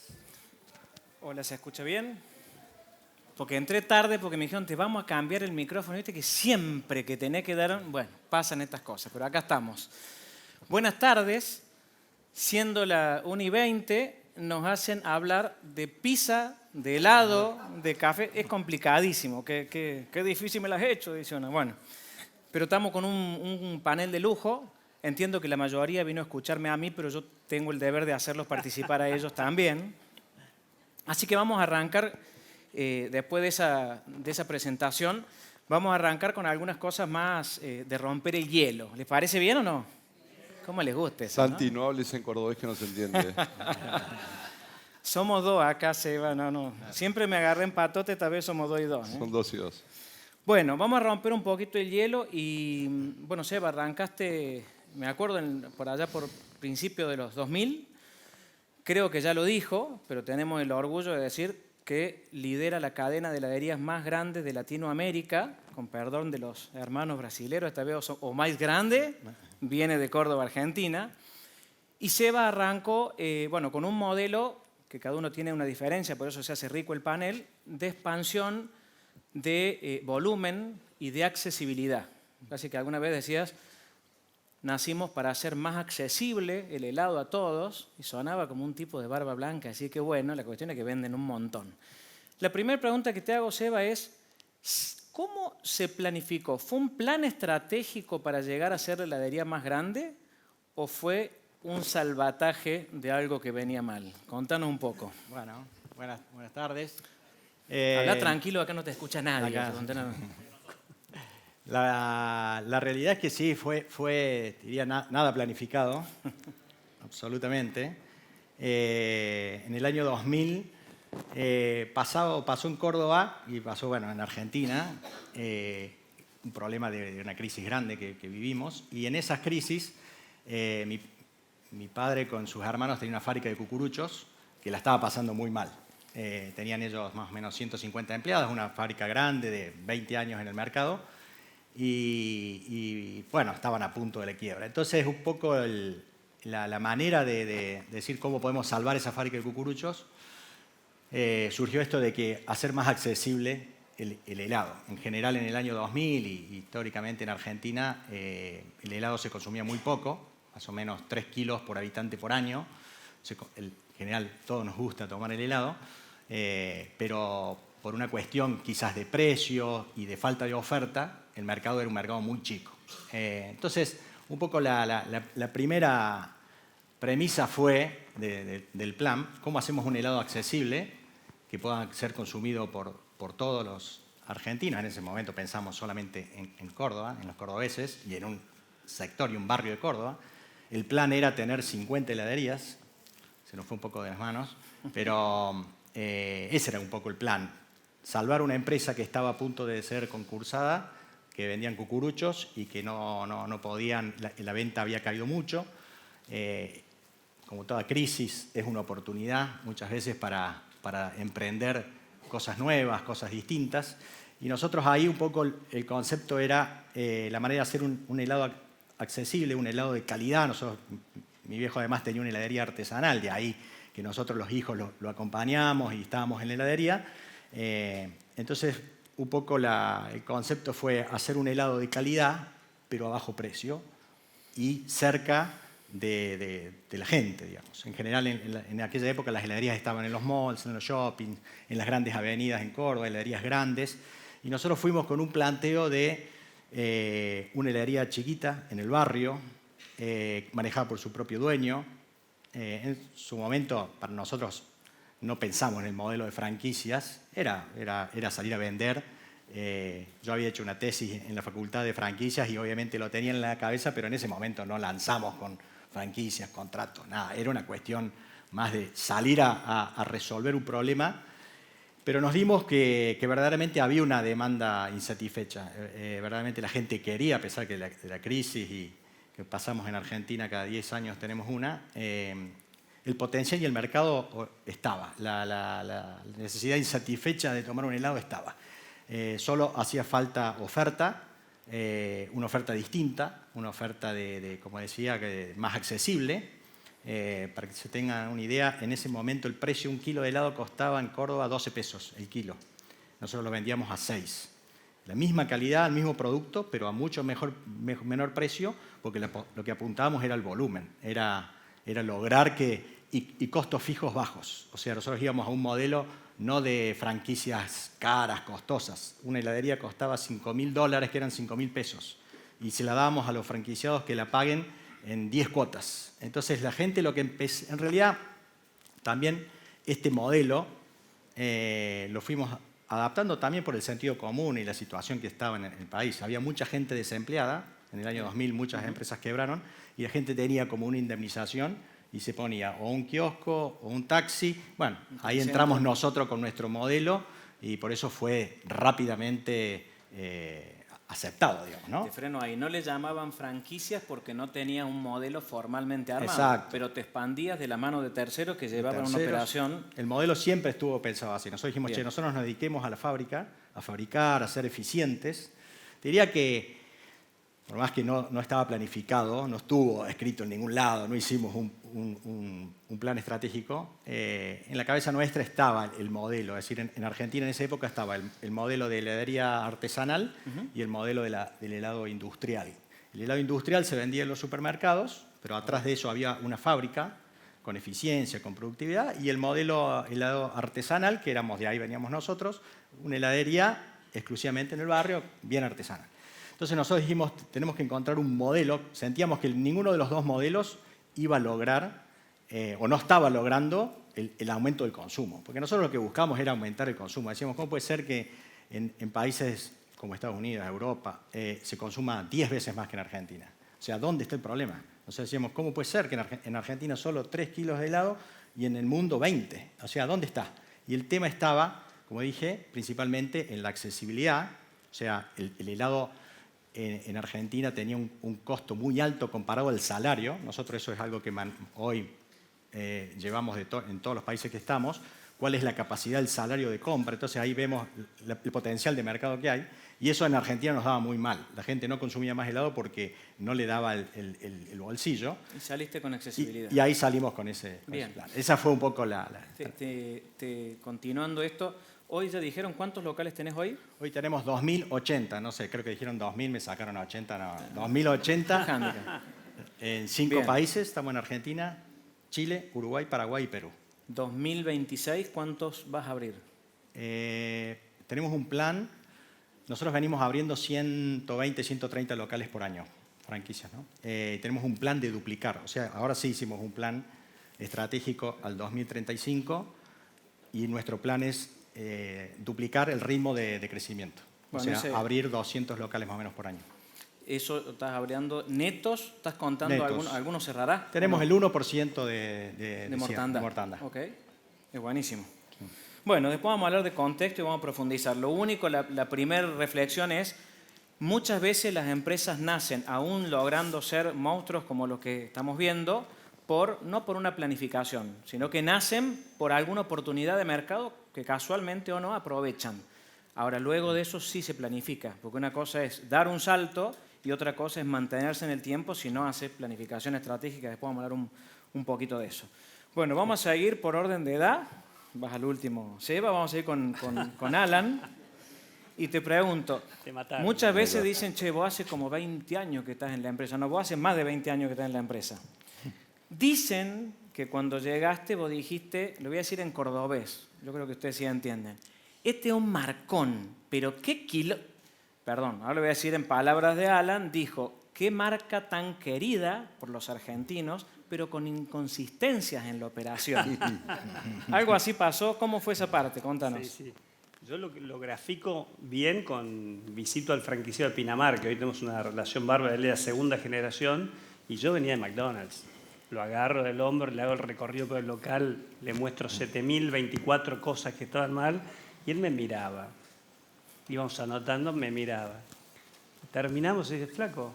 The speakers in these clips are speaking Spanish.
días. Hola, ¿se escucha bien? Porque entré tarde porque me dijeron, te vamos a cambiar el micrófono. Viste que siempre que tenés que dar... Bueno, pasan estas cosas, pero acá estamos. Buenas tardes. Siendo la 1:20, nos hacen hablar de pizza, de helado, de café. Es complicadísimo. Qué difícil me lo has hecho, dice una. Bueno, pero estamos con un panel de lujo. Entiendo que la mayoría vino a escucharme a mí, pero yo tengo el deber de hacerlos participar a ellos también. Así que vamos a arrancar, después de esa presentación, vamos a arrancar con algunas cosas más de romper el hielo. ¿Les parece bien o no? ¿Cómo les gusta eso, Santi, no? no hables en cordobés que no se entiende. Somos dos acá, Seba, no. Siempre me agarré en patote, esta vez somos 2 y 2. Son 2 y 2. Bueno, vamos a romper un poquito el hielo y, bueno, Seba, arrancaste, me acuerdo, por allá por principio de los 2000. Creo que ya lo dijo, pero tenemos el orgullo de decir que lidera la cadena de heladerías más grande de Latinoamérica, con perdón de los hermanos brasileros, esta vez o más grande, viene de Córdoba, Argentina. Y Seba arrancó con un modelo, que cada uno tiene una diferencia, por eso se hace rico el panel, de expansión de volumen y de accesibilidad. Casi que alguna vez decías, nacimos para hacer más accesible el helado a todos y sonaba como un tipo de barba blanca, así que bueno, la cuestión es que venden un montón. La primera pregunta que te hago, Seba, es ¿cómo se planificó? ¿Fue un plan estratégico para llegar a ser la heladería más grande o fue un salvataje de algo que venía mal? Contanos un poco. Bueno, buenas tardes. Habla tranquilo, acá no te escucha nadie. La realidad es que sí, diría, nada planificado, absolutamente. En el año 2000 pasó en Córdoba y pasó en Argentina un problema de una crisis grande que vivimos. Y en esas crisis mi padre con sus hermanos tenía una fábrica de cucuruchos que la estaba pasando muy mal. Tenían ellos más o menos 150 empleados, una fábrica grande de 20 años en el mercado. Y estaban a punto de la quiebra. Entonces, un poco la manera de decir cómo podemos salvar esa fábrica de cucuruchos, surgió esto de que hacer más accesible el helado. En general, en el año 2000 y históricamente en Argentina, el helado se consumía muy poco, más o menos 3 kilos por habitante por año. En general, todos nos gusta tomar el helado, pero por una cuestión quizás de precio y de falta de oferta, el mercado era un mercado muy chico. Entonces, un poco la primera premisa fue del plan, ¿cómo hacemos un helado accesible que pueda ser consumido por todos los argentinos? En ese momento pensamos solamente en Córdoba, en los cordobeses y en un sector y un barrio de Córdoba. El plan era tener 50 heladerías, se nos fue un poco de las manos, pero ese era un poco el plan. Salvar una empresa que estaba a punto de ser concursada, que vendían cucuruchos y que no podían, la venta había caído mucho. Como toda crisis, es una oportunidad muchas veces para emprender cosas nuevas, cosas distintas. Y nosotros ahí un poco el concepto era la manera de hacer un helado accesible, un helado de calidad. Mi viejo además tenía una heladería artesanal, de ahí que nosotros los hijos lo acompañamos y estábamos en la heladería. Entonces, un poco el concepto fue hacer un helado de calidad, pero a bajo precio y cerca de la gente, digamos. En general, en aquella época las heladerías estaban en los malls, en los shoppings, en las grandes avenidas en Córdoba, heladerías grandes. Y nosotros fuimos con un planteo de una heladería chiquita en el barrio, manejada por su propio dueño. En su momento, para nosotros, no pensamos en el modelo de franquicias, era salir a vender. Yo había hecho una tesis en la Facultad de Franquicias y obviamente lo tenía en la cabeza, pero en ese momento no lanzamos con franquicias, contratos, nada. Era una cuestión más de salir a resolver un problema, pero nos dimos que verdaderamente había una demanda insatisfecha. Verdaderamente la gente quería, a pesar de la crisis y que pasamos en Argentina, cada 10 años tenemos una, el potencial y el mercado estaba. La necesidad insatisfecha de tomar un helado estaba. Solo hacía falta oferta, una oferta distinta, una oferta como decía, más accesible. Para que se tengan una idea, en ese momento el precio de un kilo de helado costaba en Córdoba 12 pesos el kilo. Nosotros lo vendíamos a 6. La misma calidad, el mismo producto, pero a mucho menor precio, porque lo que apuntábamos era el volumen, era lograr y costos fijos bajos. O sea, nosotros íbamos a un modelo no de franquicias caras, costosas. Una heladería costaba $5.000, que eran 5.000 pesos. Y se la dábamos a los franquiciados que la paguen en 10 cuotas. Entonces la gente lo que empezó, en realidad también este modelo lo fuimos adaptando también por el sentido común y la situación que estaba en el país. Había mucha gente desempleada, en el año 2000 muchas empresas quebraron y la gente tenía como una indemnización y se ponía o un kiosco o un taxi. Bueno, ahí entramos nosotros con nuestro modelo y por eso fue rápidamente aceptado, digamos, ¿no? Te freno ahí. No le llamaban franquicias porque no tenías un modelo formalmente armado. Exacto. Pero te expandías de la mano de terceros que llevaban una operación. El modelo siempre estuvo pensado así. Nosotros dijimos, che, nosotros nos dediquemos a la fábrica, a fabricar, a ser eficientes. Te diría que, por más que no estaba planificado, no estuvo escrito en ningún lado, no hicimos un plan estratégico, en la cabeza nuestra estaba el modelo. Es decir, en Argentina en esa época estaba el modelo de heladería artesanal y el modelo del helado industrial. El helado industrial se vendía en los supermercados, pero atrás de eso había una fábrica con eficiencia, con productividad, y el modelo helado artesanal, que éramos de ahí, veníamos nosotros, una heladería exclusivamente en el barrio, bien artesanal. Entonces nosotros dijimos, tenemos que encontrar un modelo, sentíamos que ninguno de los dos modelos iba a lograr, o no estaba logrando, el aumento del consumo. Porque nosotros lo que buscábamos era aumentar el consumo. Decíamos, ¿cómo puede ser que en países como Estados Unidos, Europa, se consuma 10 veces más que en Argentina? O sea, ¿dónde está el problema? Entonces decíamos, ¿cómo puede ser que en Argentina solo 3 kilos de helado y en el mundo 20? O sea, ¿dónde está? Y el tema estaba, como dije, principalmente en la accesibilidad. O sea, el helado en Argentina tenía un costo muy alto comparado al salario. Nosotros eso es algo que hoy llevamos en todos los países que estamos. ¿Cuál es la capacidad del salario de compra? Entonces ahí vemos el potencial de mercado que hay. Y eso en Argentina nos daba muy mal. La gente no consumía más helado porque no le daba el bolsillo. Y saliste con accesibilidad. Y ahí salimos con ese plan. Esa fue un poco la... Continuando esto, hoy ya dijeron cuántos locales tenés hoy. Hoy tenemos 2.080, no sé, creo que dijeron 2.000, me sacaron 80, no, 2.080. En 5 países, estamos en Argentina, Chile, Uruguay, Paraguay y Perú. 2026, ¿cuántos vas a abrir? Tenemos un plan, nosotros venimos abriendo 120, 130 locales por año, franquicias, ¿no? Tenemos un plan de duplicar, o sea, ahora sí hicimos un plan estratégico al 2035 y nuestro plan es duplicar el ritmo de crecimiento. Bueno, o sea, abrir 200 locales más o menos por año. ¿Eso estás abriendo netos? ¿Estás contando algunos cerrará? Tenemos el 1% de mortandad. Ok, es buenísimo. Sí. Bueno, después vamos a hablar de contexto y vamos a profundizar. Lo único, la primera reflexión es, muchas veces las empresas nacen, aún logrando ser monstruos como los que estamos viendo, no por una planificación, sino que nacen por alguna oportunidad de mercado que casualmente o no aprovechan. Ahora, luego de eso sí se planifica, porque una cosa es dar un salto y otra cosa es mantenerse en el tiempo si no hace planificación estratégica. Después vamos a hablar un poquito de eso. Bueno, vamos a seguir por orden de edad. Vas al último, Seba. Vamos a ir con Alan. Y te pregunto, muchas veces dicen, che, vos hace como 20 años que estás en la empresa. No, vos hace más de 20 años que estás en la empresa. Dicen que cuando llegaste vos dijiste, lo voy a decir en cordobés, yo creo que ustedes sí entienden, este es un marcón, pero qué kilo... Perdón, ahora lo voy a decir en palabras de Alan, dijo, qué marca tan querida por los argentinos, pero con inconsistencias en la operación. Algo así pasó, ¿cómo fue esa parte? Contanos. Sí. Yo lo grafico bien visito al franquiciado de Pinamar, que hoy tenemos una relación bárbara, él es la segunda generación, y yo venía de McDonald's. Lo agarro del hombro, le hago el recorrido por el local, le muestro 7.024 cosas que estaban mal, y él me miraba. Íbamos anotando, me miraba. Terminamos y dice, flaco,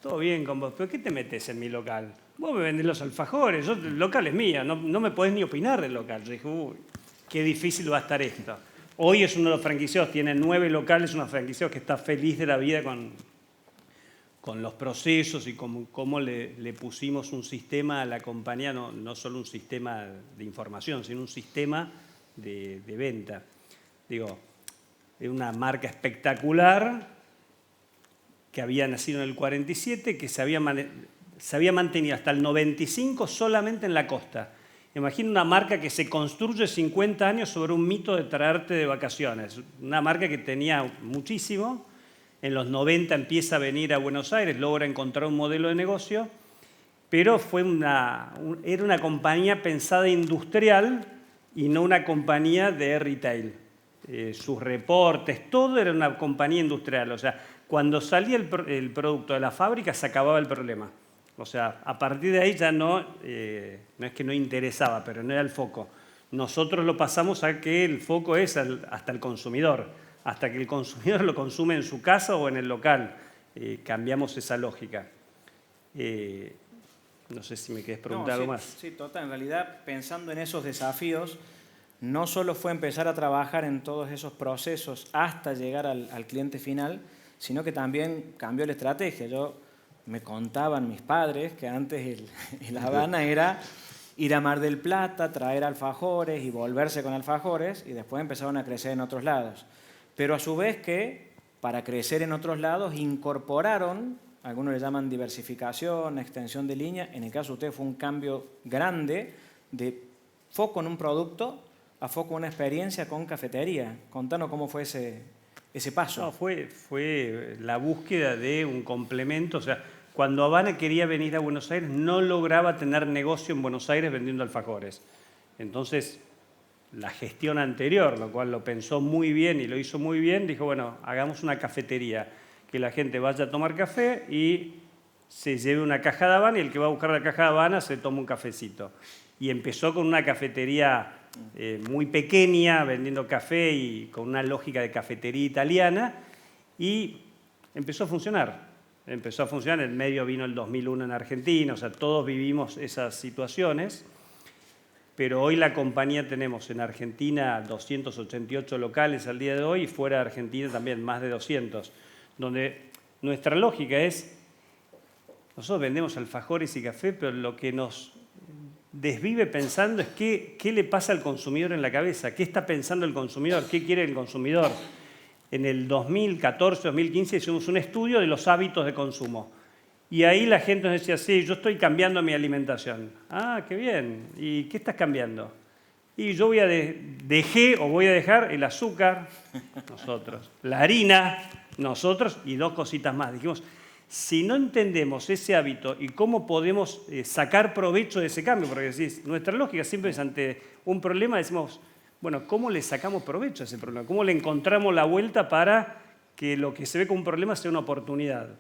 todo bien con vos, pero ¿qué te metes en mi local? Vos me vendés los alfajores, el local es mío, no me podés ni opinar del local. Yo dije, uy, qué difícil va a estar esto. Hoy es uno de los franquiciados, tiene 9 locales, unos franquiciados que está feliz de la vida con los procesos y cómo le pusimos un sistema a la compañía, no solo un sistema de información, sino un sistema de venta. Digo, es una marca espectacular que había nacido en el 47, que se había mantenido hasta el 95 solamente en la costa. Imagina una marca que se construye 50 años sobre un mito de traerte de vacaciones. Una marca que tenía muchísimo. En los 90 empieza a venir a Buenos Aires, logra encontrar un modelo de negocio, pero era una compañía pensada industrial y no una compañía de retail. Sus reportes, todo era una compañía industrial. O sea, cuando salía el producto de la fábrica se acababa el problema. O sea, a partir de ahí ya no es que no interesaba, pero no era el foco. Nosotros lo pasamos a que el foco es hasta el consumidor, hasta que el consumidor lo consume en su casa o en el local. Cambiamos esa lógica. No sé si me querés preguntar algo más. Sí, total. En realidad, pensando en esos desafíos, no solo fue empezar a trabajar en todos esos procesos hasta llegar al cliente final, sino que también cambió la estrategia. Me contaban mis padres que antes el Habana era ir a Mar del Plata, traer alfajores y volverse con alfajores, y después empezaron a crecer en otros lados. Pero a su vez que, para crecer en otros lados, incorporaron, algunos le llaman diversificación, extensión de línea. En el caso de ustedes fue un cambio grande de foco en un producto a foco en una experiencia con cafetería. Contanos cómo fue ese paso. No, fue la búsqueda de un complemento. O sea, cuando Habana quería venir a Buenos Aires, no lograba tener negocio en Buenos Aires vendiendo alfajores. Entonces, la gestión anterior, lo cual lo pensó muy bien y lo hizo muy bien, dijo, bueno, hagamos una cafetería, que la gente vaya a tomar café y se lleve una caja de Habana, y el que va a buscar la caja de Habana se toma un cafecito. Y empezó con una cafetería muy pequeña, vendiendo café y con una lógica de cafetería italiana, y empezó a funcionar. Empezó a funcionar, en el medio vino el 2001 en Argentina, o sea, todos vivimos esas situaciones, pero hoy la compañía tenemos en Argentina 288 locales al día de hoy y fuera de Argentina también más de 200, donde nuestra lógica es, nosotros vendemos alfajores y café, pero lo que nos desvive pensando es qué le pasa al consumidor en la cabeza, qué está pensando el consumidor, qué quiere el consumidor. En el 2014, 2015 hicimos un estudio de los hábitos de consumo. Y ahí la gente nos decía, sí, yo estoy cambiando mi alimentación. Ah, qué bien. ¿Y qué estás cambiando? Y yo voy a dejar el azúcar, nosotros, la harina, nosotros, y 2 cositas más. Dijimos, si no entendemos ese hábito y cómo podemos sacar provecho de ese cambio, porque decís, nuestra lógica siempre es ante un problema, decimos, bueno, ¿cómo le sacamos provecho a ese problema? ¿Cómo le encontramos la vuelta para que lo que se ve como un problema sea una oportunidad?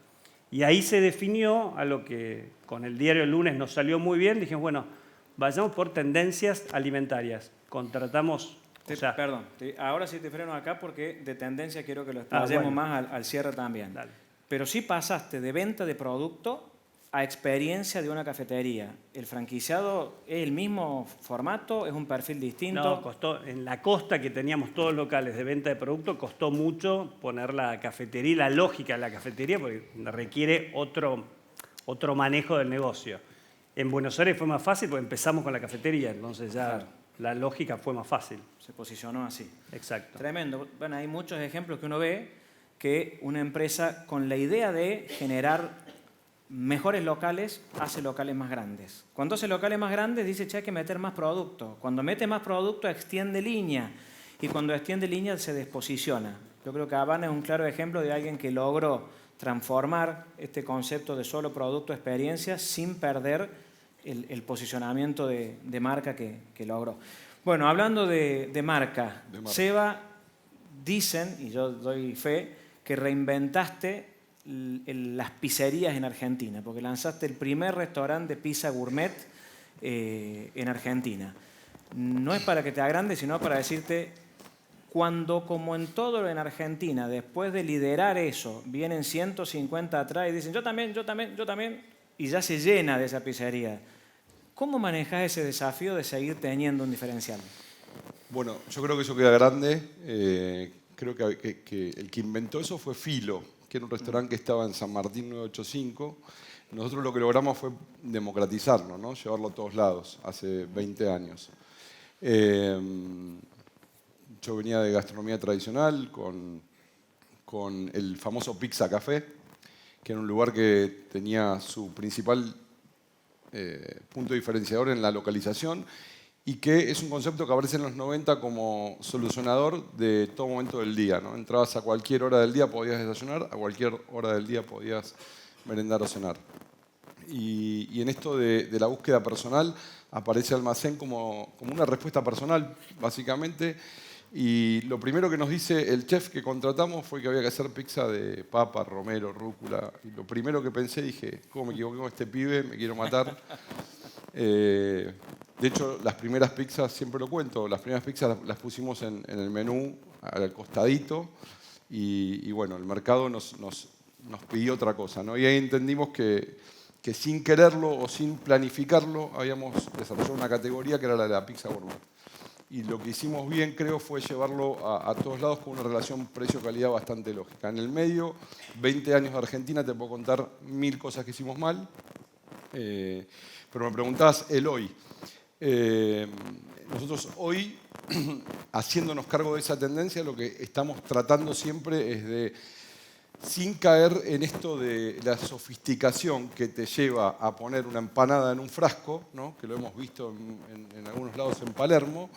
Y ahí se definió a lo que con el diario El Lunes nos salió muy bien. Dijimos, bueno, vayamos por tendencias alimentarias. Contratamos... Perdón, ahora sí te freno acá porque de tendencia quiero que lo explayemos más al cierre también. Dale. Pero sí pasaste de venta de producto a experiencia de una cafetería. ¿El franquiciado es el mismo formato? ¿Es un perfil distinto? No, costó, en la costa que teníamos todos locales de venta de producto, costó mucho poner la cafetería y la lógica de la cafetería, porque requiere otro manejo del negocio. En Buenos Aires fue más fácil porque empezamos con la cafetería, entonces ya claro, la lógica fue más fácil. Se posicionó así. Exacto. Tremendo. Bueno, hay muchos ejemplos que uno ve que una empresa con la idea de generar mejores locales hace locales más grandes. Cuando hace locales más grandes dice, che, hay que meter más producto. Cuando mete más producto extiende línea, y cuando extiende línea se desposiciona. Yo creo que Habana es un claro ejemplo de alguien que logró transformar este concepto de solo producto experiencia sin perder el posicionamiento de marca que logró. Bueno, hablando de marca, Seba, dicen, y yo doy fe, que reinventaste las pizzerías en Argentina, porque lanzaste el primer restaurante de pizza gourmet en Argentina. No es para que te agrandes, sino para decirte, cuando como en todo en Argentina, después de liderar eso, vienen 150 atrás y dicen, yo también, y ya se llena de esa pizzería. ¿Cómo manejas ese desafío de seguir teniendo un diferencial? Bueno, yo creo que eso queda grande. Creo que el que inventó eso fue Filo, que era un restaurante que estaba en San Martín 985. Nosotros lo que logramos fue democratizarlo, ¿no? Llevarlo a todos lados, hace 20 años. Yo venía de gastronomía tradicional con el famoso Pizza Café, que era un lugar que tenía su principal punto diferenciador en la localización y que es un concepto que aparece en los 90 como solucionador de todo momento del día, ¿no? Entrabas a cualquier hora del día, podías desayunar, a cualquier hora del día podías merendar o cenar. Y en esto de la búsqueda personal aparece Almacén como una respuesta personal, básicamente. Y lo primero que nos dice el chef que contratamos fue que había que hacer pizza de papa, romero, rúcula. Y lo primero que pensé, dije, ¿cómo me equivoqué con este pibe? Me quiero matar. De hecho, las primeras pizzas, siempre lo cuento, las primeras pizzas las pusimos en el menú al costadito. Y bueno, el mercado nos pidió otra cosa, ¿no? Y ahí entendimos que sin quererlo o sin planificarlo habíamos desarrollado una categoría que era la de la pizza gourmet. Y lo que hicimos bien, creo, fue llevarlo a todos lados con una relación precio-calidad bastante lógica. En el medio, 20 años de Argentina, te puedo contar 1000 cosas que hicimos mal. Pero me preguntabas el hoy. Nosotros hoy, haciéndonos cargo de esa tendencia, lo que estamos tratando siempre es de, sin caer en esto de la sofisticación que te lleva a poner una empanada en un frasco, ¿no? Que lo hemos visto en algunos lados en Palermo,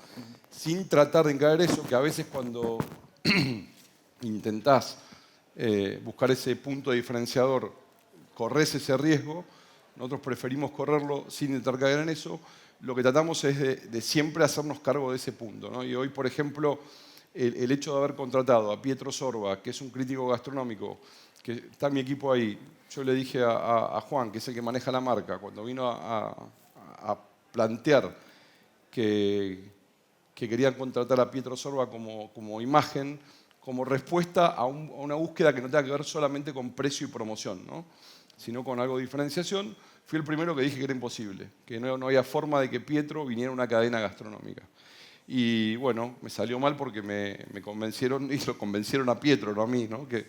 sin tratar de caer eso, que a veces cuando intentás buscar ese punto diferenciador, corres ese riesgo. Nosotros preferimos correrlo sin intentar caer en eso. Lo que tratamos es de siempre hacernos cargo de ese punto, ¿no? Y hoy, por ejemplo, el hecho de haber contratado a Pietro Sorba, que es un crítico gastronómico, que está en mi equipo ahí, yo le dije a Juan, que es el que maneja la marca, cuando vino a plantear que querían contratar a Pietro Sorba como imagen, como respuesta a una búsqueda que no tenga que ver solamente con precio y promoción, ¿no? Sino con algo de diferenciación, fui el primero que dije que era imposible, que no había forma de que Pietro viniera a una cadena gastronómica. Y bueno, me salió mal porque me convencieron, y lo convencieron a Pietro, no a mí, ¿no? que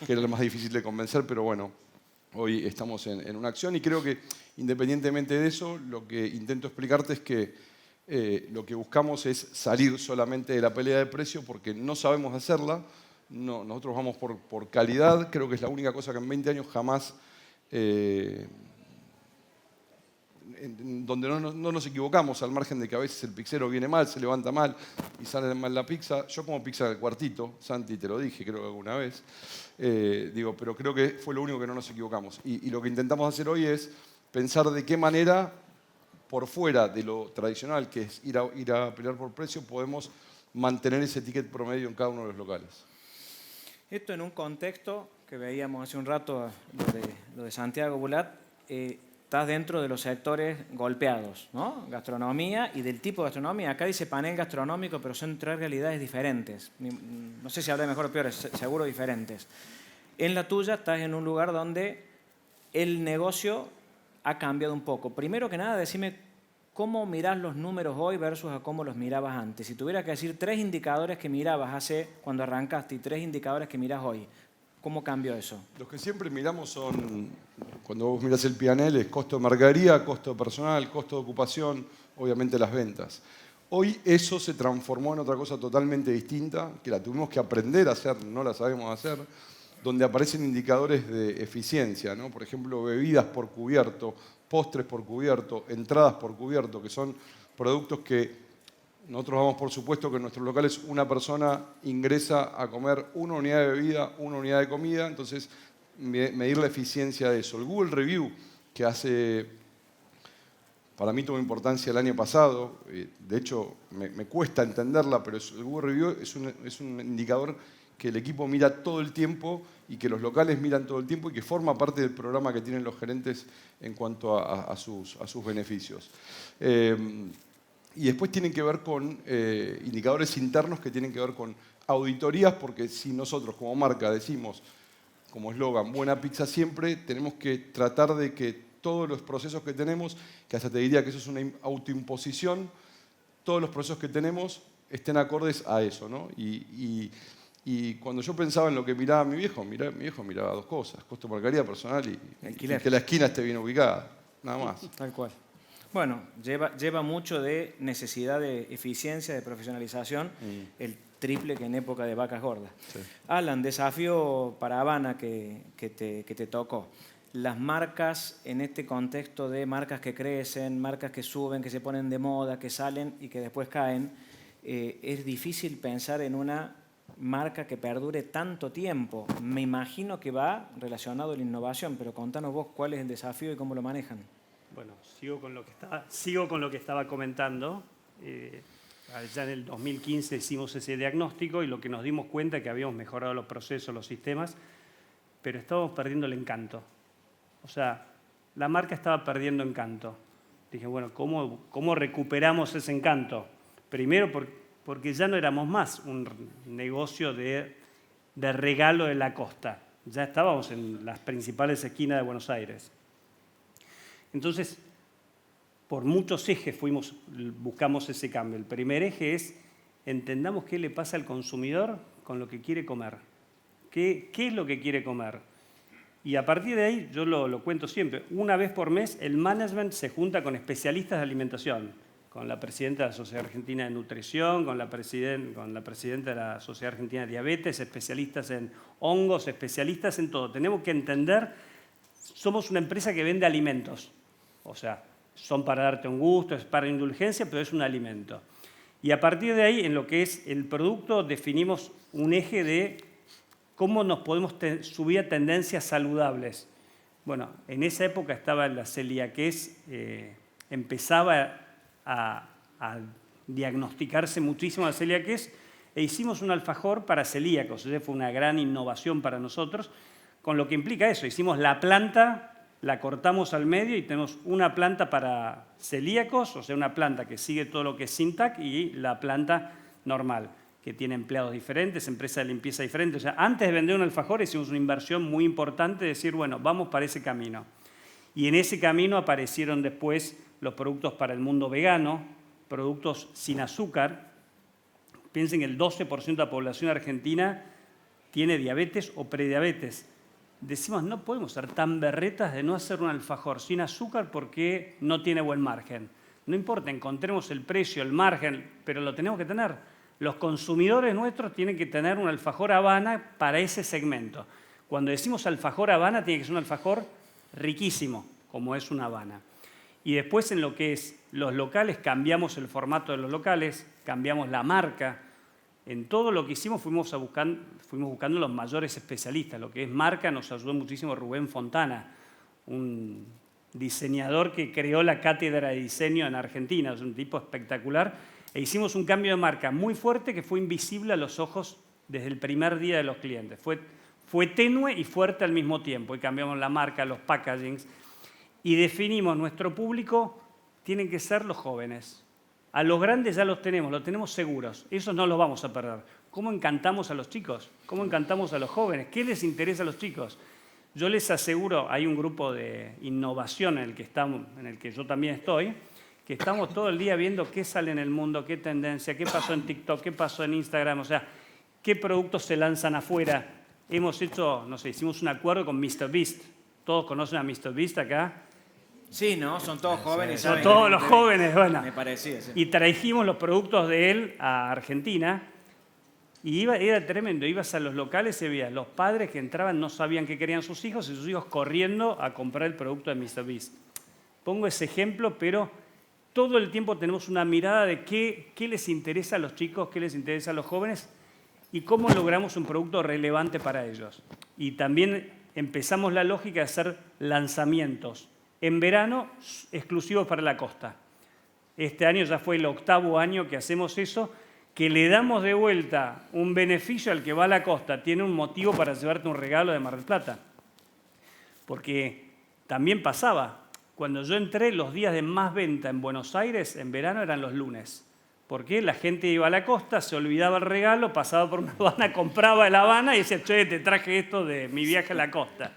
era lo más difícil de convencer, pero bueno, hoy estamos en una acción y creo que independientemente de eso, lo que intento explicarte es que lo que buscamos es salir solamente de la pelea de precio porque no sabemos hacerla, nosotros vamos por calidad, creo que es la única cosa que en 20 años jamás... donde no nos equivocamos, al margen de que a veces el pizzero viene mal, se levanta mal y sale mal la pizza. Yo como pizza del cuartito, Santi, te lo dije creo que alguna vez, pero creo que fue lo único que no nos equivocamos. Y lo que intentamos hacer hoy es pensar de qué manera, por fuera de lo tradicional, que es ir a pelear por precio, podemos mantener ese ticket promedio en cada uno de los locales. Esto en un contexto que veíamos hace un rato, lo de Santiago Bulat, estás dentro de los sectores golpeados, ¿no? Gastronomía y del tipo de gastronomía. Acá dice panel gastronómico, pero son 3 realidades diferentes. No sé si habla mejor o peor, seguro diferentes. En la tuya estás en un lugar donde el negocio ha cambiado un poco. Primero que nada, decime cómo mirás los números hoy versus a cómo los mirabas antes. Si tuvieras que decir 3 indicadores que mirabas cuando arrancaste y 3 indicadores que mirás hoy, ¿cómo cambió eso? Los que siempre miramos son, cuando vos mirás el P&L, es costo de mercadería, costo de personal, costo de ocupación, obviamente las ventas. Hoy eso se transformó en otra cosa totalmente distinta, que la tuvimos que aprender a hacer, no la sabemos hacer, donde aparecen indicadores de eficiencia, ¿no? Por ejemplo, bebidas por cubierto, postres por cubierto, entradas por cubierto, que son productos que nosotros vamos, por supuesto, que en nuestros locales una persona ingresa a comer una unidad de bebida, una unidad de comida, entonces medir la eficiencia de eso. El Google Review, que para mí tuvo importancia el año pasado, de hecho me cuesta entenderla, pero el Google Review es un indicador que el equipo mira todo el tiempo y que los locales miran todo el tiempo y que forma parte del programa que tienen los gerentes en cuanto a sus beneficios. Y después tienen que ver con indicadores internos que tienen que ver con auditorías, porque si nosotros como marca decimos, como eslogan, buena pizza siempre, tenemos que tratar de que todos los procesos que tenemos, que hasta te diría que eso es una autoimposición, todos los procesos que tenemos estén acordes a eso, ¿no? Y Y cuando yo pensaba en lo que miraba mi viejo miraba dos cosas, costo por calidad personal y Alquiler. que la esquina esté bien ubicada, nada más. Tal cual. Bueno, lleva mucho de necesidad de eficiencia, de profesionalización, el triple que en época de vacas gordas. Sí. Alan, desafío para Habana que te tocó. Las marcas en este contexto de marcas que crecen, marcas que suben, que se ponen de moda, que salen y que después caen, es difícil pensar en una marca que perdure tanto tiempo. Me imagino que va relacionado a la innovación, pero contanos vos cuál es el desafío y cómo lo manejan. Bueno, sigo con lo que estaba comentando. Ya en el 2015 hicimos ese diagnóstico y lo que nos dimos cuenta es que habíamos mejorado los procesos, los sistemas, pero estábamos perdiendo el encanto. O sea, la marca estaba perdiendo encanto. Dije, bueno, ¿cómo recuperamos ese encanto? Primero porque ya no éramos más un negocio de regalo de la costa. Ya estábamos en las principales esquinas de Buenos Aires. Entonces, por muchos ejes buscamos ese cambio. El primer eje es, entendamos qué le pasa al consumidor con lo que quiere comer. ¿Qué es lo que quiere comer? Y a partir de ahí, yo lo cuento siempre, una vez por mes el management se junta con especialistas de alimentación, con la presidenta de la Sociedad Argentina de Nutrición, con la presidenta de la Sociedad Argentina de Diabetes, especialistas en hongos, especialistas en todo. Tenemos que entender, somos una empresa que vende alimentos, o sea, son para darte un gusto, es para indulgencia, pero es un alimento. Y a partir de ahí, en lo que es el producto, definimos un eje de cómo nos podemos subir a tendencias saludables. Bueno, en esa época estaba la celiaquez, empezaba a diagnosticarse muchísimo la celiaquez e hicimos un alfajor para celíacos. Esa fue una gran innovación para nosotros, con lo que implica eso. Hicimos la planta, la cortamos al medio y tenemos una planta para celíacos, o sea, una planta que sigue todo lo que es Sintac y la planta normal, que tiene empleados diferentes, empresa de limpieza diferente. O sea, antes de vender un alfajor hicimos una inversión muy importante de decir, bueno, vamos para ese camino. Y en ese camino aparecieron después los productos para el mundo vegano, productos sin azúcar. Piensen que el 12% de la población argentina tiene diabetes o prediabetes. Decimos, no podemos ser tan berretas de no hacer un alfajor sin azúcar porque no tiene buen margen. No importa, encontremos el precio, el margen, pero lo tenemos que tener. Los consumidores nuestros tienen que tener un alfajor Habana para ese segmento. Cuando decimos alfajor Habana, tiene que ser un alfajor riquísimo, como es una Habana. Y después en lo que es los locales, cambiamos el formato de los locales, cambiamos la marca. En todo lo que hicimos fuimos buscando los mayores especialistas. Lo que es marca nos ayudó muchísimo Rubén Fontana, un diseñador que creó la cátedra de diseño en Argentina, es un tipo espectacular. E hicimos un cambio de marca muy fuerte que fue invisible a los ojos desde el primer día de los clientes. Fue tenue y fuerte al mismo tiempo. Y cambiamos la marca, los packagings. Y definimos nuestro público, tienen que ser los jóvenes. A los grandes ya los tenemos seguros. Esos no los vamos a perder. ¿Cómo encantamos a los chicos? ¿Cómo encantamos a los jóvenes? ¿Qué les interesa a los chicos? Yo les aseguro, hay un grupo de innovación en el que yo también estoy, que estamos todo el día viendo qué sale en el mundo, qué tendencia, qué pasó en TikTok, qué pasó en Instagram, o sea, qué productos se lanzan afuera. Hicimos un acuerdo con MrBeast. ¿Todos conocen a MrBeast acá? Sí, ¿no? Son todos jóvenes. Son todos los jóvenes, bueno. Me parecía, sí. Y trajimos los productos de él a Argentina y era tremendo. Ibas a los locales y veías los padres que entraban, no sabían qué querían sus hijos y sus hijos corriendo a comprar el producto de MrBeast. Pongo ese ejemplo, pero todo el tiempo tenemos una mirada de qué les interesa a los chicos, qué les interesa a los jóvenes y cómo logramos un producto relevante para ellos. Y también empezamos la lógica de hacer lanzamientos en verano exclusivos para la costa. Este año ya fue el 8º año que hacemos eso, que le damos de vuelta un beneficio al que va a la costa. Tiene un motivo para llevarte un regalo de Mar del Plata. Porque también pasaba, cuando yo entré, los días de más venta en Buenos Aires en verano eran los lunes. Porque la gente iba a la costa, se olvidaba el regalo, pasaba por una Habana, compraba el Habana y decía, che, te traje esto de mi viaje a la costa.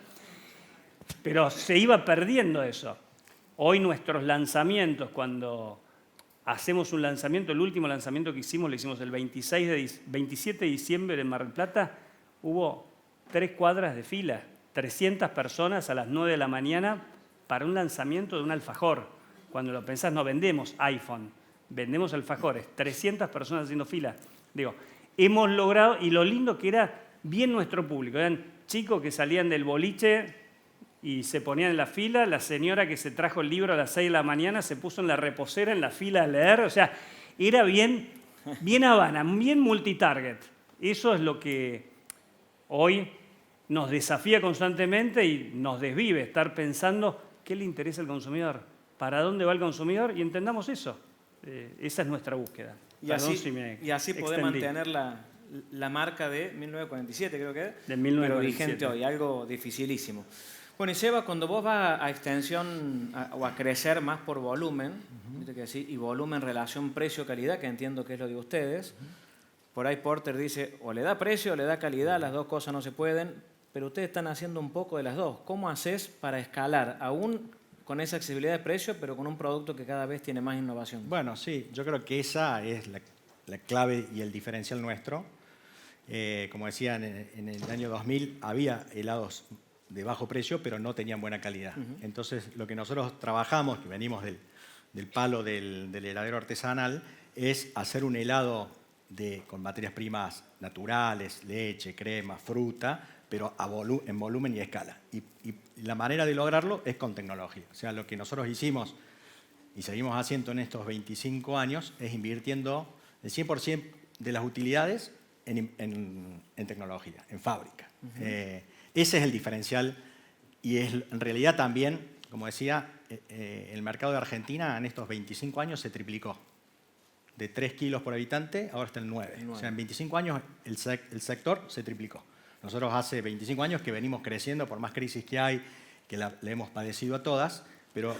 Pero se iba perdiendo eso. Hoy nuestros lanzamientos, cuando hacemos un lanzamiento, el último lanzamiento que hicimos, lo hicimos el 27 de diciembre en Mar del Plata, hubo 3 cuadras de fila, 300 personas a las 9 de la mañana para un lanzamiento de un alfajor. Cuando lo pensás, no vendemos iPhone, vendemos alfajores, 300 personas haciendo fila. Digo, hemos logrado, y lo lindo que era bien nuestro público, eran chicos que salían del boliche y se ponían en la fila, la señora que se trajo el libro a las 6 de la mañana se puso en la reposera en la fila a leer, o sea, era bien Habana, bien multitarget. Eso es lo que hoy nos desafía constantemente y nos desvive, estar pensando qué le interesa al consumidor, para dónde va el consumidor y entendamos eso. Esa es nuestra búsqueda. Y así poder mantener la marca de 1947, creo que es, de 1947. pero vigente hoy, algo dificilísimo. Bueno, y Seba, cuando vos vas a extensión o a crecer más por volumen, y volumen, relación, precio, calidad, que entiendo que es lo de ustedes, por ahí Porter dice, o le da precio o le da calidad, las dos cosas no se pueden, pero ustedes están haciendo un poco de las dos. ¿Cómo haces para escalar, aún con esa accesibilidad de precio, pero con un producto que cada vez tiene más innovación? Bueno, sí, yo creo que esa es la clave y el diferencial nuestro. Como decía, en el año 2000 había helados de bajo precio, pero no tenían buena calidad. Entonces, lo que nosotros trabajamos, que venimos del palo del heladero artesanal, es hacer un helado con materias primas naturales, leche, crema, fruta, pero en volumen y escala. Y la manera de lograrlo es con tecnología. O sea, lo que nosotros hicimos y seguimos haciendo en estos 25 años es invirtiendo el 100% de las utilidades en tecnología, en fábrica. Ese es el diferencial y es en realidad también, como decía, el mercado de Argentina en estos 25 años se triplicó. De 3 kilos por habitante, ahora está en 9. O sea, en 25 años el sector se triplicó. Nosotros hace 25 años que venimos creciendo por más crisis que hay, que le hemos padecido a todas, pero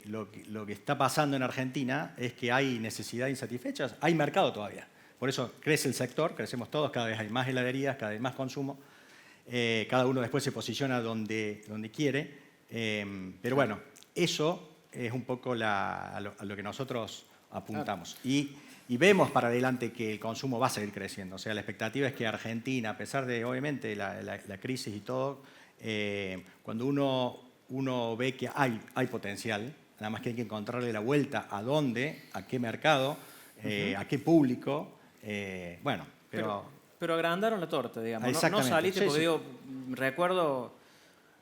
lo que está pasando en Argentina es que hay necesidades insatisfechas, hay mercado todavía. Por eso crece el sector, crecemos todos, cada vez hay más heladerías, cada vez más consumo. Cada uno después se posiciona donde quiere. Pero bueno, eso es un poco a lo que nosotros apuntamos. Y vemos para adelante que el consumo va a seguir creciendo. O sea, la expectativa es que Argentina, a pesar de, obviamente, la crisis y todo, cuando uno ve que hay potencial, nada más que hay que encontrarle la vuelta a dónde, a qué mercado, a qué público, bueno, Pero agrandaron la torta, digamos. No Exactamente. saliste, Sí, porque sí. digo, recuerdo,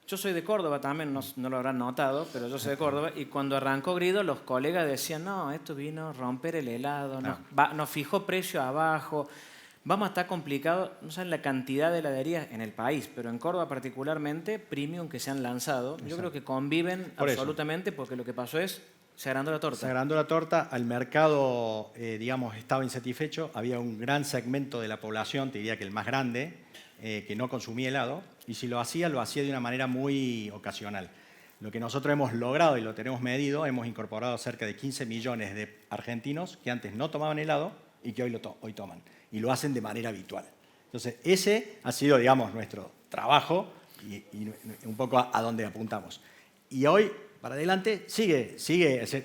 yo soy de Córdoba también, no lo habrán notado, pero yo soy de Córdoba, y cuando arrancó Grido, los colegas decían, no, esto vino a romper el helado, nos fijó precio abajo, vamos a estar complicados, no saben la cantidad de heladerías en el país, pero en Córdoba particularmente, premium que se han lanzado, yo creo que conviven Por eso. absolutamente, porque lo que pasó es, se agrandó la torta. Se agrandó la torta, al mercado, digamos, estaba insatisfecho, había un gran segmento de la población, te diría que el más grande, que no consumía helado, y si lo hacía de una manera muy ocasional. Lo que nosotros hemos logrado y lo tenemos medido, hemos incorporado cerca de 15 millones de argentinos que antes no tomaban helado y que hoy toman, y lo hacen de manera habitual. Entonces, ese ha sido, digamos, nuestro trabajo y un poco a dónde apuntamos. Y hoy, para adelante, sigue,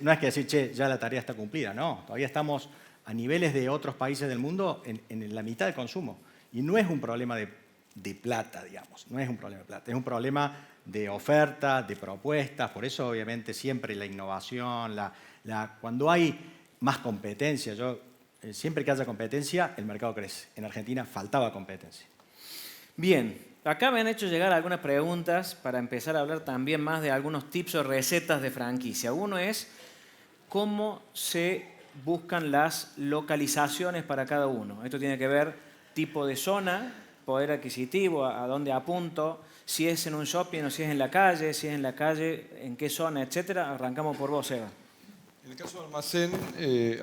no es que decir, che, ya la tarea está cumplida, no, todavía estamos a niveles de otros países del mundo en la mitad del consumo. Y no es un problema de plata, digamos, no es un problema de plata, es un problema de oferta, de propuestas, por eso obviamente siempre la innovación, cuando hay más competencia, siempre que haya competencia, el mercado crece. En Argentina faltaba competencia. Bien, acá me han hecho llegar algunas preguntas para empezar a hablar también más de algunos tips o recetas de franquicia. Uno es cómo se buscan las localizaciones para cada uno. Esto tiene que ver tipo de zona, poder adquisitivo, a dónde apunto, si es en un shopping o si es en la calle, en qué zona, etcétera. Arrancamos por vos, Eva. En el caso de Almacén,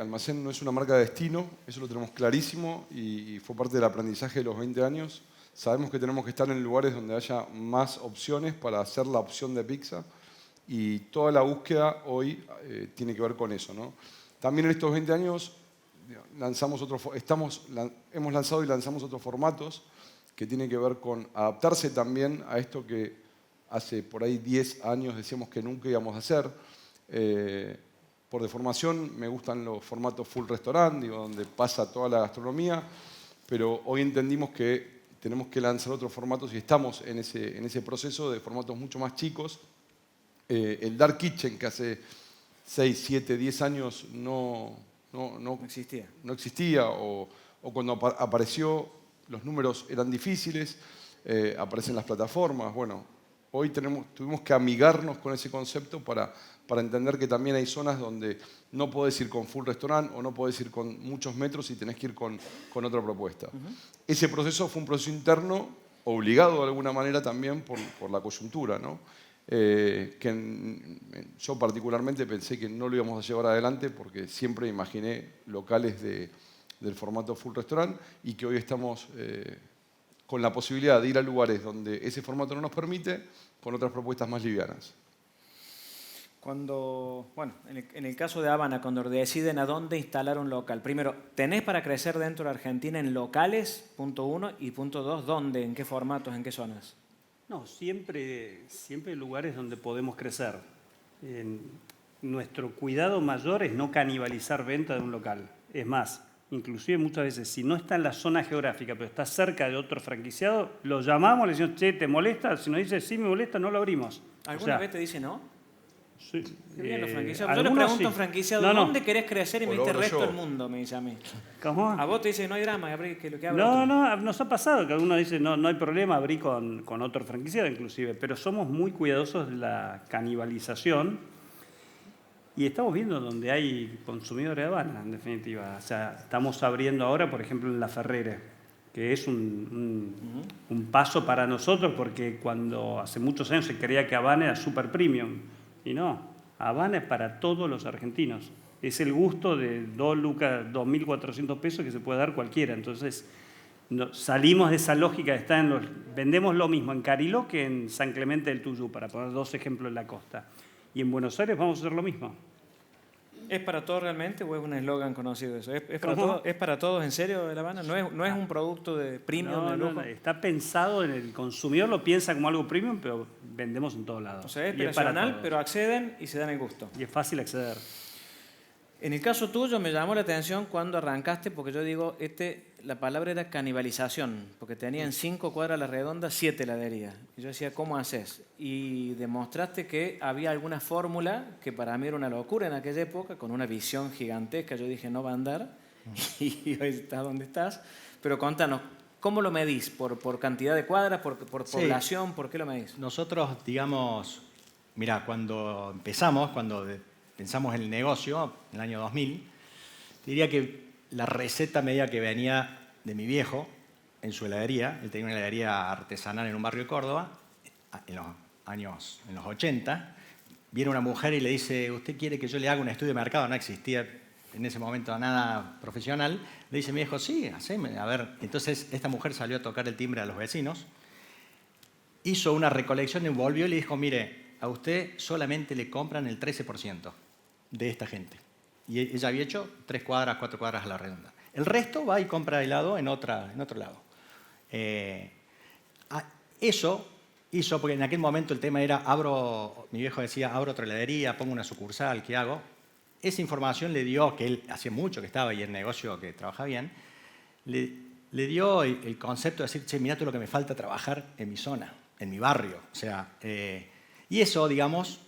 Almacén no es una marca de destino, eso lo tenemos clarísimo y fue parte del aprendizaje de los 20 años. Sabemos que tenemos que estar en lugares donde haya más opciones para hacer la opción de pizza y toda la búsqueda hoy tiene que ver con eso, ¿no? También en estos 20 años hemos lanzado y lanzamos otros formatos que tienen que ver con adaptarse también a esto que hace por ahí 10 años decíamos que nunca íbamos a hacer. por deformación me gustan los formatos full restaurant, digo, donde pasa toda la gastronomía, pero hoy entendimos que tenemos que lanzar otros formatos y estamos en ese proceso de formatos mucho más chicos. El Dark Kitchen, que hace 6, 7, 10 años no existía o cuando apareció los números eran difíciles, aparecen las plataformas. Bueno, hoy tuvimos que amigarnos con ese concepto para entender que también hay zonas donde no podés ir con full restaurant o no podés ir con muchos metros y tenés que ir con otra propuesta. Ese proceso fue un proceso interno, obligado de alguna manera también por la coyuntura, ¿no? Yo particularmente pensé que no lo íbamos a llevar adelante porque siempre imaginé locales del formato full restaurant y que hoy estamos con la posibilidad de ir a lugares donde ese formato no nos permite, con otras propuestas más livianas. Cuando, bueno, en el caso de Habana, cuando deciden a dónde instalar un local, primero, ¿tenés para crecer dentro de Argentina en locales, punto 1, y punto 2, dónde, en qué formatos, en qué zonas? No, siempre hay lugares donde podemos crecer. Nuestro cuidado mayor es no canibalizar venta de un local. Es más, inclusive muchas veces, si no está en la zona geográfica, pero está cerca de otro franquiciado, lo llamamos, le decimos, che, ¿te molesta? Si nos dice, sí me molesta, no lo abrimos. ¿Alguna vez te dice no? Sí. Qué bien los franquiciados. Yo le pregunto a un franquiciado, ¿dónde querés crecer? Y me dice el resto del mundo, me dice a mí. ¿Cómo? A vos te dice, no hay drama, abrí que lo que abra No, otro. no, nos ha pasado que alguno dice, no hay problema, abrí con otro franquiciado inclusive, pero somos muy cuidadosos de la canibalización y estamos viendo donde hay consumidores de Habana, en definitiva. O sea, estamos abriendo ahora, por ejemplo, en La Ferrere, que es un paso para nosotros porque cuando hace muchos años se creía que Habana era super premium. Y no, Habana es para todos los argentinos. Es el gusto de 2 lucas, 2.400 pesos que se puede dar cualquiera. Entonces, salimos de esa lógica de estar vendemos lo mismo en Cariló que en San Clemente del Tuyú, para poner 2 ejemplos en la costa. Y en Buenos Aires vamos a hacer lo mismo. ¿Es para todos realmente o es un eslogan conocido eso? ¿Es para todos en serio La Habana? ¿No es un producto de premium, de lujo? No, está pensado en el consumidor, lo piensa como algo premium, pero vendemos en todos lados. O sea, es y personal, pero acceden y se dan el gusto. Y es fácil acceder. En el caso tuyo me llamó la atención cuando arrancaste, porque yo digo, la palabra era canibalización, porque tenían 5 cuadras a la redonda, 7 heladerías. Y yo decía, ¿cómo haces? Y demostraste que había alguna fórmula que para mí era una locura en aquella época, con una visión gigantesca. Yo dije, no va a andar, y hoy estás donde estás. Pero contanos, ¿cómo lo medís? ¿Por cantidad de cuadras, por población? ¿Por qué lo medís? Nosotros, digamos, mira, cuando empezamos, cuando pensamos en el negocio, en el año 2000, diría que la receta media que venía de mi viejo en su heladería, él tenía una heladería artesanal en un barrio de Córdoba, en los 80, viene una mujer y le dice, ¿usted quiere que yo le haga un estudio de mercado? No existía en ese momento nada profesional. Le dice mi viejo, sí, haceme, a ver. Entonces esta mujer salió a tocar el timbre a los vecinos, hizo una recolección y volvió y le dijo, mire, a usted solamente le compran el 13% de esta gente. Y ella había hecho 3 cuadras, 4 cuadras a la redonda. El resto va y compra helado en otro lado. Eso hizo, porque en aquel momento el tema era, mi viejo decía, abro otra heladería, pongo una sucursal, ¿qué hago? Esa información le dio, que él hacía mucho que estaba y el negocio que trabajaba bien, le dio el concepto de decir, che, mirá todo lo que me falta trabajar en mi zona, en mi barrio. O sea, y eso, digamos,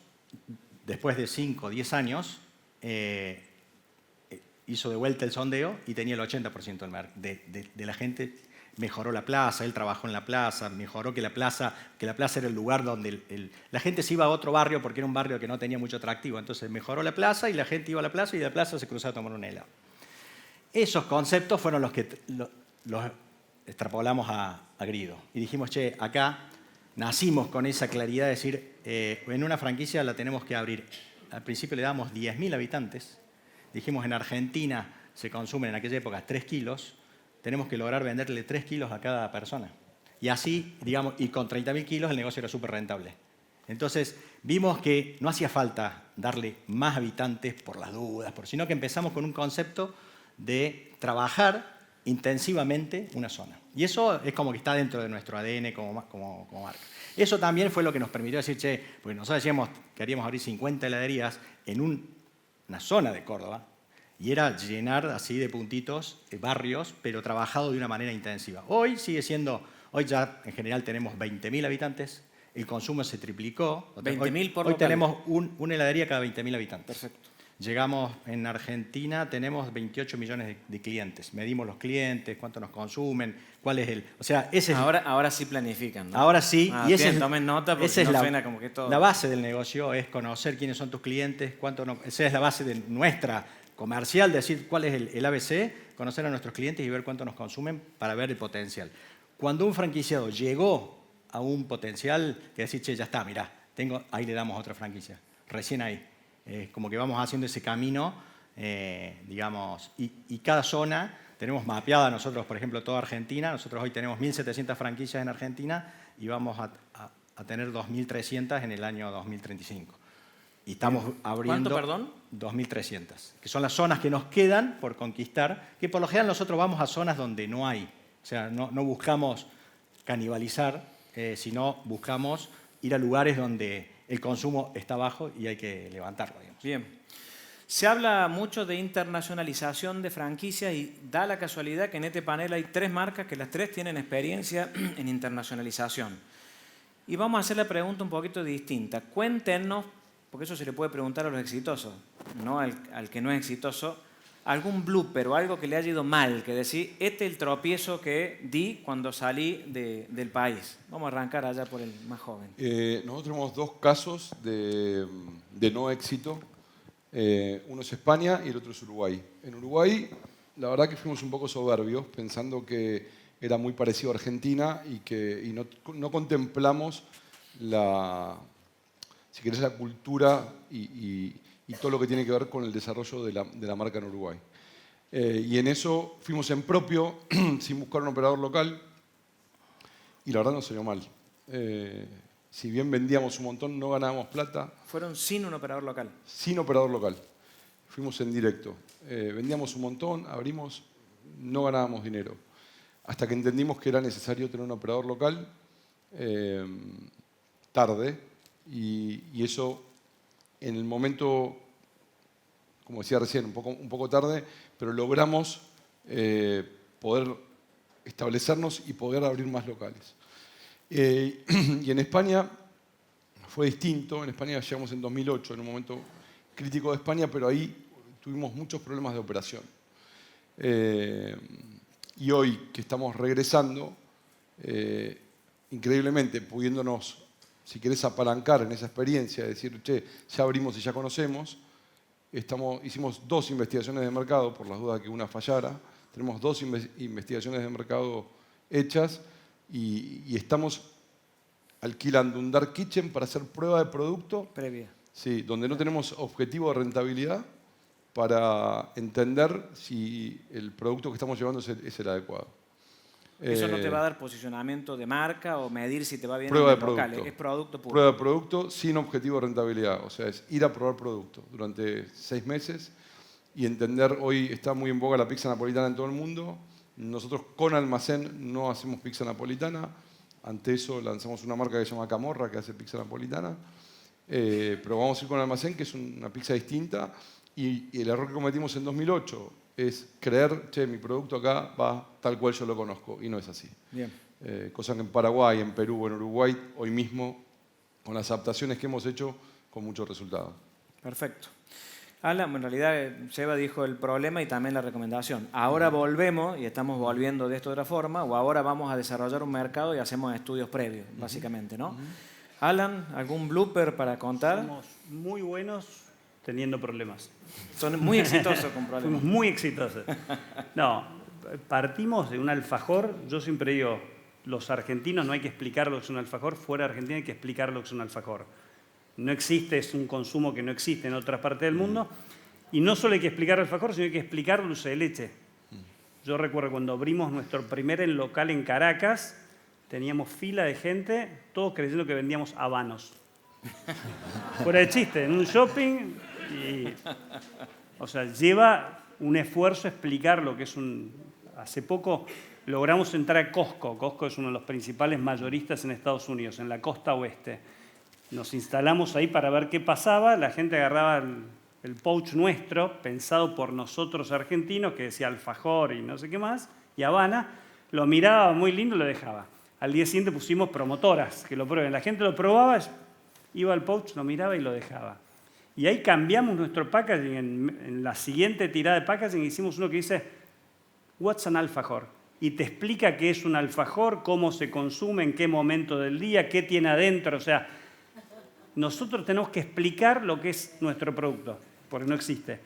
después de 5 o 10 años, hizo de vuelta el sondeo y tenía el 80% de la gente. Mejoró la plaza, él trabajó en la plaza, mejoró que la plaza era el lugar donde la gente se iba a otro barrio porque era un barrio que no tenía mucho atractivo. Entonces mejoró la plaza y la gente iba a la plaza y de la plaza se cruzaba a tomar un helado. Esos conceptos fueron los que los extrapolamos a Grido. Y dijimos, che, acá nacimos con esa claridad de decir, en una franquicia la tenemos que abrir. Al principio le damos 10.000 habitantes. Dijimos, en Argentina se consumen en aquella época 3 kilos. Tenemos que lograr venderle 3 kilos a cada persona. Y así, digamos, y con 30.000 kilos el negocio era súper rentable. Entonces, vimos que no hacía falta darle más habitantes por las dudas, sino que empezamos con un concepto de trabajar intensivamente una zona. Y eso es como que está dentro de nuestro ADN como marca. Eso también fue lo que nos permitió decir, che, porque nosotros decíamos que queríamos abrir 50 heladerías en un una zona de Córdoba, y era llenar así de puntitos barrios, pero trabajado de una manera intensiva. Hoy sigue siendo, hoy ya en general tenemos 20.000 habitantes, el consumo se triplicó. 20.000 por Hoy local. tenemos una heladería cada 20.000 habitantes. Perfecto. Llegamos en Argentina, tenemos 28 millones de clientes. Medimos los clientes, cuánto nos consumen, cuál es el... O sea, ese es... Ahora sí planifican, ¿no? Ahora sí, y ese es, tomen nota porque esa es no suena como que todo... la base del negocio, es conocer quiénes son tus clientes, esa es la base de nuestra comercial, decir cuál es el ABC, conocer a nuestros clientes y ver cuánto nos consumen para ver el potencial. Cuando un franquiciado llegó a un potencial, que decir, che, ya está, mirá, ahí le damos otra franquicia, recién ahí. Como que vamos haciendo ese camino, digamos, y cada zona tenemos mapeada nosotros, por ejemplo, toda Argentina. Nosotros hoy tenemos 1.700 franquicias en Argentina y vamos a tener 2.300 en el año 2035. Y estamos abriendo... ¿Cuánto, perdón? 2.300, que son las zonas que nos quedan por conquistar, que por lo general nosotros vamos a zonas donde no hay. O sea, no buscamos canibalizar, sino buscamos ir a lugares donde el consumo está bajo y hay que levantarlo, digamos. Bien. Se habla mucho de internacionalización de franquicias y da la casualidad que en este panel hay 3 marcas que las 3 tienen experiencia en internacionalización. Y vamos a hacer la pregunta un poquito distinta. Cuéntenos, porque eso se le puede preguntar a los exitosos, no al que no es exitoso, algún blooper o algo que le haya ido mal, que decir, este es el tropiezo que di cuando salí del país. Vamos a arrancar allá por el más joven. Nosotros tenemos 2 casos de no éxito. Uno es España y el otro es Uruguay. En Uruguay, la verdad que fuimos un poco soberbios, pensando que era muy parecido a Argentina y no contemplamos si querés, la cultura y todo lo que tiene que ver con el desarrollo de la marca en Uruguay. Y en eso fuimos en propio, sin buscar un operador local, y la verdad nos salió mal. Si bien vendíamos un montón, no ganábamos plata. Fueron sin un operador local. Sin operador local. Fuimos en directo. Vendíamos un montón, abrimos, no ganábamos dinero. Hasta que entendimos que era necesario tener un operador local tarde, y eso en el momento, como decía recién, un poco tarde, pero logramos poder establecernos y poder abrir más locales. Y en España fue distinto. En España llegamos en 2008, en un momento crítico de España, pero ahí tuvimos muchos problemas de operación. Y hoy que estamos regresando, increíblemente pudiéndonos, si querés, apalancar en esa experiencia, decir, che, ya abrimos y ya conocemos, hicimos 2 investigaciones de mercado, por las dudas que una fallara. Tenemos 2 investigaciones de mercado hechas y estamos alquilando un dark kitchen para hacer prueba de producto. Previa. Sí, donde no tenemos objetivo de rentabilidad, para entender si el producto que estamos llevando es el adecuado. Eso no te va a dar posicionamiento de marca o medir si te va bien Prueba en de el local. producto. Es producto puro. Prueba de producto sin objetivo de rentabilidad. O sea, es ir a probar producto durante 6 meses y entender. Hoy está muy en boga la pizza napolitana en todo el mundo. Nosotros con almacén no hacemos pizza napolitana. Ante eso lanzamos una marca que se llama Camorra, que hace pizza napolitana. Pero vamos a ir con almacén, que es una pizza distinta. Y el error que cometimos en 2008 es creer, che, mi producto acá va tal cual yo lo conozco. Y no es así. Bien. Cosa que en Paraguay, en Perú o en Uruguay, hoy mismo, con las adaptaciones que hemos hecho, con muchos resultados. Perfecto. Alan, en realidad Seba dijo el problema y también la recomendación. Ahora volvemos y estamos volviendo de esto de otra forma, o ahora vamos a desarrollar un mercado y hacemos estudios previos, básicamente, ¿no? Alan, ¿algún blooper para contar? Somos muy buenos teniendo problemas. Son muy exitosos con problemas. Fuimos muy exitosos. No, partimos de un alfajor. Yo siempre digo, los argentinos no hay que explicar lo que es un alfajor. Fuera de Argentina hay que explicar lo que es un alfajor. No existe, es un consumo que no existe en otras partes del mundo. Y no solo hay que explicar el alfajor, sino hay que explicar dulce de leche. Yo recuerdo cuando abrimos nuestro primer local en Caracas, teníamos fila de gente, todos creyendo que vendíamos habanos. Fuera de chiste, en un shopping. O sea, lleva un esfuerzo explicar lo que es un... Hace poco logramos entrar a Costco. Costco es uno de los principales mayoristas en Estados Unidos, en la costa oeste. Nos instalamos ahí para ver qué pasaba. La gente agarraba el pouch nuestro, pensado por nosotros argentinos, que decía alfajor y no sé qué más, y Habana, lo miraba muy lindo y lo dejaba. Al día siguiente pusimos promotoras, que lo prueben. La gente lo probaba, iba al pouch, lo miraba y lo dejaba. Y ahí cambiamos nuestro packaging. En la siguiente tirada de packaging hicimos uno que dice, "What's an alfajor?" Y te explica qué es un alfajor, cómo se consume, en qué momento del día, qué tiene adentro. O sea, nosotros tenemos que explicar lo que es nuestro producto, porque no existe.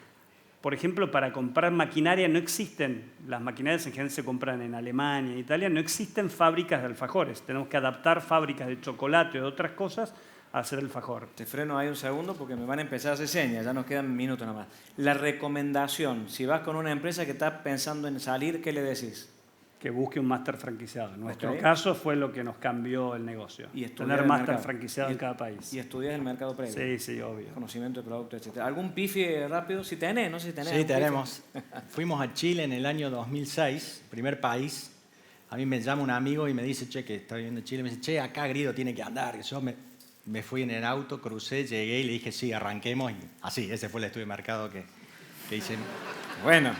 Por ejemplo, para comprar maquinaria no existen, las maquinarias en general se compran en Alemania, en Italia, no existen fábricas de alfajores. Tenemos que adaptar fábricas de chocolate o de otras cosas a hacer alfajor. Te freno ahí un segundo porque me van a empezar a hacer señas, ya nos quedan minutos nomás. La recomendación, si vas con una empresa que está pensando en salir, ¿qué le decís? Que busque un máster franquiciado. En nuestro Ok. caso fue lo que nos cambió el negocio. Y estudiar tener el máster mercado. franquiciado Y- en cada país. Y estudias el mercado previo. Sí, sí, obvio. Conocimiento de producto, etc. ¿Algún pifi rápido? Si tenés, no sé si tenés. Sí, algún pifi. tenemos. Fuimos a Chile en el año 2006, primer país. A mí me llama un amigo y me dice, che, que está viviendo en Chile, me dice, che, acá Grido tiene que andar. Yo me fui en el auto, crucé, llegué y le dije, sí, arranquemos. Y así, ese fue el estudio de mercado que hice. Bueno.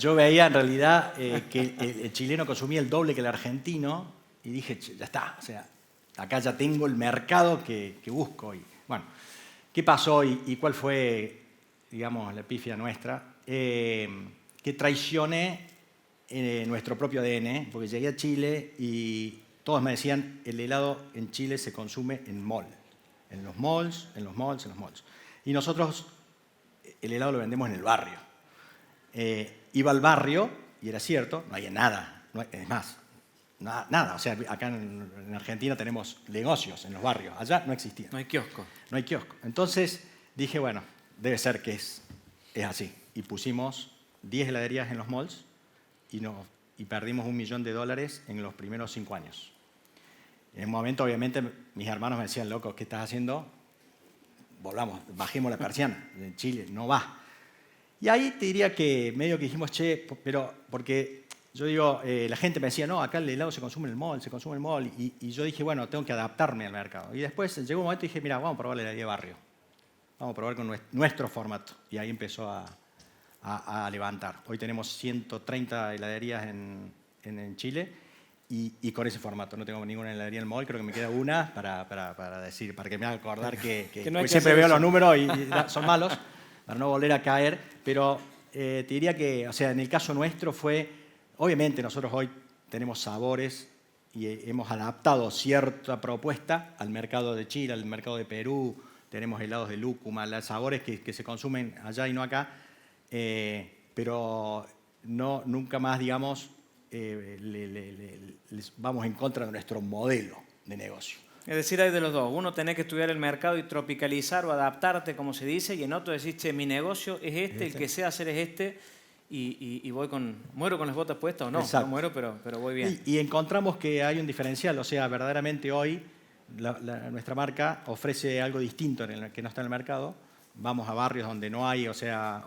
Yo veía en realidad que el chileno consumía el doble que el argentino y dije, "Che, ya está, o sea, acá ya tengo el mercado que busco." Y bueno, ¿qué pasó y cuál fue, digamos, la pifia nuestra? Que traicioné nuestro propio ADN, porque llegué a Chile y todos me decían, el helado en Chile se consume en mall, en los malls, en los malls, en los malls. Y nosotros el helado lo vendemos en el barrio. Iba al barrio, y era cierto, no había nada, es más, nada. O sea, acá en Argentina tenemos negocios en los barrios, allá no existía. No hay kiosco. No hay kiosco. Entonces dije, bueno, debe ser que es así. Y pusimos 10 heladerías en los malls y perdimos $1 millón en los primeros 5 años. En un momento, obviamente, mis hermanos me decían, loco, ¿qué estás haciendo? Volvamos, bajemos la persiana. En Chile no va. Y ahí te diría que medio que dijimos, che, pero porque yo digo, la gente me decía, no, acá el helado se consume en el mall, se consume en el mall. Y yo dije, bueno, tengo que adaptarme al mercado. Y después llegó un momento y dije, mira, vamos a probar la heladería de barrio. Vamos a probar con nuestro formato. Y ahí empezó a levantar. Hoy tenemos 130 heladerías en Chile y con ese formato. No tengo ninguna heladería en el mall, creo que me queda una para decir, para que me haga acordar que no hay que siempre hacer veo eso. los números y son malos, para no volver a caer. Pero te diría que, o sea, en el caso nuestro fue, obviamente nosotros hoy tenemos sabores y hemos adaptado cierta propuesta al mercado de Chile, al mercado de Perú, tenemos helados de lúcuma, los sabores que se consumen allá y no acá, pero nunca más, digamos, les vamos en contra de nuestro modelo de negocio. Es decir, hay de los dos. Uno, tenés que estudiar el mercado y tropicalizar o adaptarte, como se dice, y en otro decís, che, mi negocio es este, el que sé hacer es este, y muero con las botas puestas o no. Exacto. No muero, pero voy bien. Y encontramos que hay un diferencial, o sea, verdaderamente hoy nuestra marca ofrece algo distinto que no está en el mercado. Vamos a barrios donde no hay, o sea,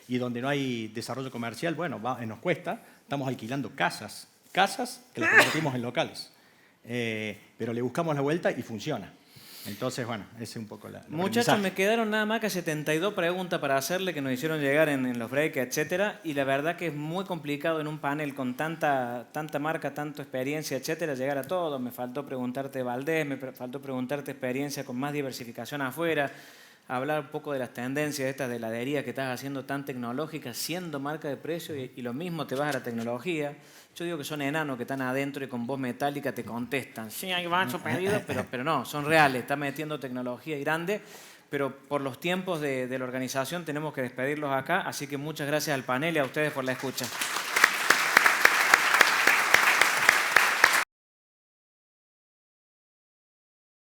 y donde no hay desarrollo comercial, bueno, nos cuesta, estamos alquilando casas que las convertimos en locales. Pero le buscamos la vuelta y funciona. Entonces, bueno, ese es un poco la Muchachos, aprendizaje. me quedaron nada más que 72 preguntas para hacerle que nos hicieron llegar en los breaks, etcétera, y la verdad que es muy complicado en un panel con tanta marca, tanta experiencia, etcétera, llegar a todo. Me faltó preguntarte Valdés, me faltó preguntarte experiencia con más diversificación afuera, hablar un poco de las tendencias estas de heladería que estás haciendo tan tecnológicas, siendo marca de precio, y lo mismo te vas a la tecnología. Yo digo que son enanos que están adentro y con voz metálica te contestan. Sí, ahí van sus pedidos, pero no, son reales. Está metiendo tecnología grande, pero por los tiempos de la organización tenemos que despedirlos acá. Así que muchas gracias al panel y a ustedes por la escucha.